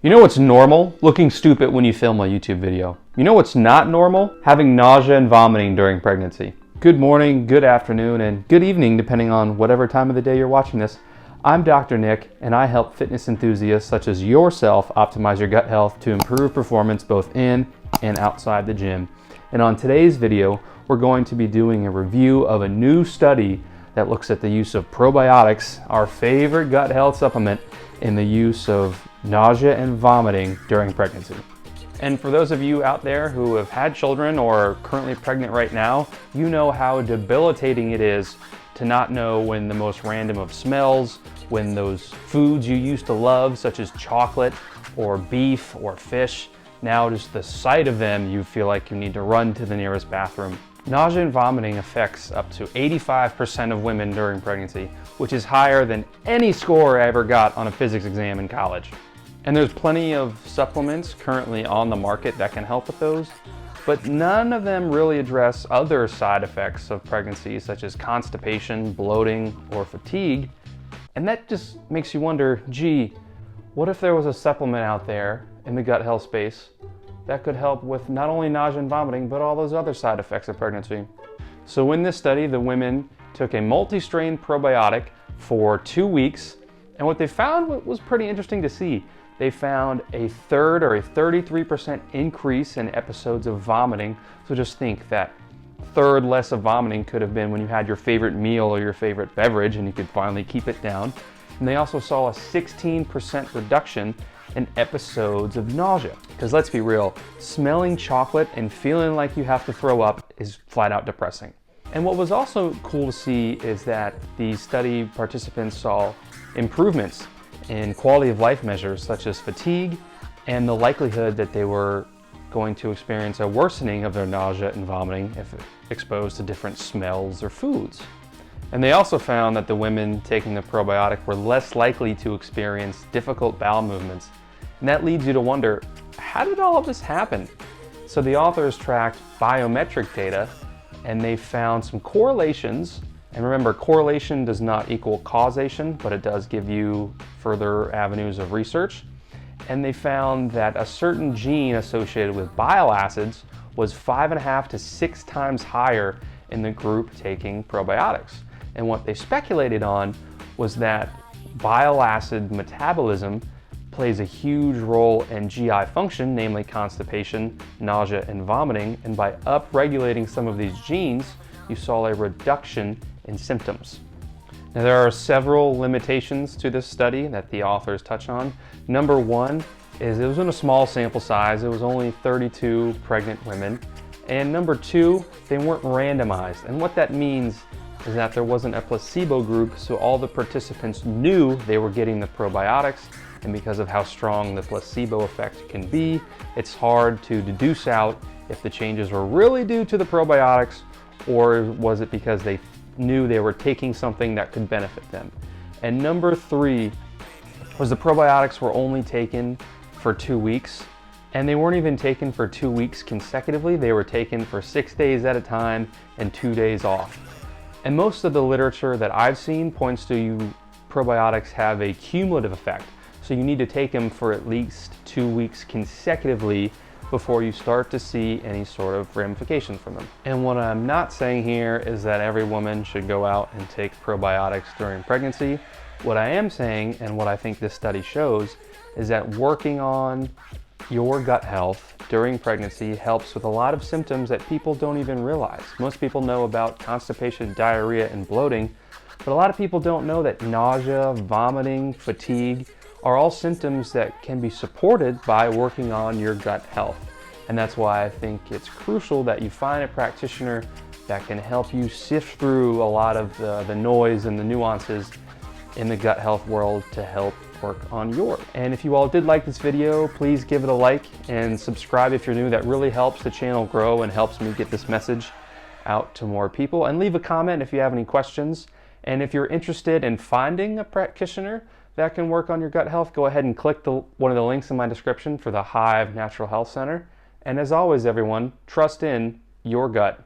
You know what's normal? Looking stupid when you film a YouTube video. You know what's not normal? Having nausea and vomiting during pregnancy. Good morning, good afternoon, and good evening depending on whatever time of the day you're watching this. I'm Dr. Nick, and I help fitness enthusiasts such as yourself optimize your gut health to improve performance both in and outside the gym. And on today's video, we're going to be doing a review of a new study that looks at the use of probiotics, our favorite gut health supplement, in the use of nausea and vomiting during pregnancy. And for those of you out there who have had children or are currently pregnant right now, you know how debilitating it is to not know when the most random of smells, when those foods you used to love, such as chocolate or beef or fish, now just the sight of them, you feel like you need to run to the nearest bathroom. Nausea and vomiting affects up to 85% of women during pregnancy, which is higher than any score I ever got on a physics exam in college. And there's plenty of supplements currently on the market that can help with those, but none of them really address other side effects of pregnancy, such as constipation, bloating, or fatigue. And that just makes you wonder, gee, what if there was a supplement out there in the gut health space that could help with not only nausea and vomiting, but all those other side effects of pregnancy? So in this study, the women took a multi-strain probiotic for 2 weeks, and what they found was pretty interesting to see. They found a third or a 33% increase in episodes of vomiting. So just think that third less of vomiting could have been when you had your favorite meal or your favorite beverage and you could finally keep it down. And they also saw a 16% reduction in episodes of nausea. Because let's be real, smelling chocolate and feeling like you have to throw up is flat out depressing. And what was also cool to see is that the study participants saw improvements in quality of life measures such as fatigue and the likelihood that they were going to experience a worsening of their nausea and vomiting if exposed to different smells or foods. And they also found that the women taking the probiotic were less likely to experience difficult bowel movements. And that leads you to wonder, how did all of this happen? So the authors tracked biometric data and they found some correlations. And remember, correlation does not equal causation, but it does give you further avenues of research. And they found that a certain gene associated with bile acids was 5.5 to 6 times higher in the group taking probiotics. And what they speculated on was that bile acid metabolism plays a huge role in GI function, namely constipation, nausea, and vomiting. And by upregulating some of these genes, you saw a reduction in symptoms. Now, there are several limitations to this study that the authors touch on. Number one is it was in a small sample size. It was only 32 pregnant women. And number two, they weren't randomized. And what that means is that there wasn't a placebo group, so all the participants knew they were getting the probiotics. And because of how strong the placebo effect can be, it's hard to deduce out if the changes were really due to the probiotics or was it because they knew they were taking something that could benefit them. And number three was the probiotics were only taken for 2 weeks, and they weren't even taken for 2 weeks consecutively. They were taken for 6 days at a time and 2 days off. And most of the literature that I've seen points to probiotics have a cumulative effect. So you need to take them for at least 2 weeks consecutively before you start to see any sort of ramifications from them. And what I'm not saying here is that every woman should go out and take probiotics during pregnancy. What I am saying, and what I think this study shows, is that working on your gut health during pregnancy helps with a lot of symptoms that people don't even realize. Most people know about constipation, diarrhea, and bloating, but a lot of people don't know that nausea, vomiting, fatigue are all symptoms that can be supported by working on your gut health. And that's why I think it's crucial that you find a practitioner that can help you sift through a lot of the noise and the nuances in the gut health world to help work on yours. And if you all did like this video, please give it a like and subscribe if you're new. That really helps the channel grow and helps me get this message out to more people. And leave a comment if you have any questions. And if you're interested in finding a practitioner that can work on your gut health, go ahead and click one of the links in my description for the Hive Natural Health Center. And as always, everyone, trust in your gut.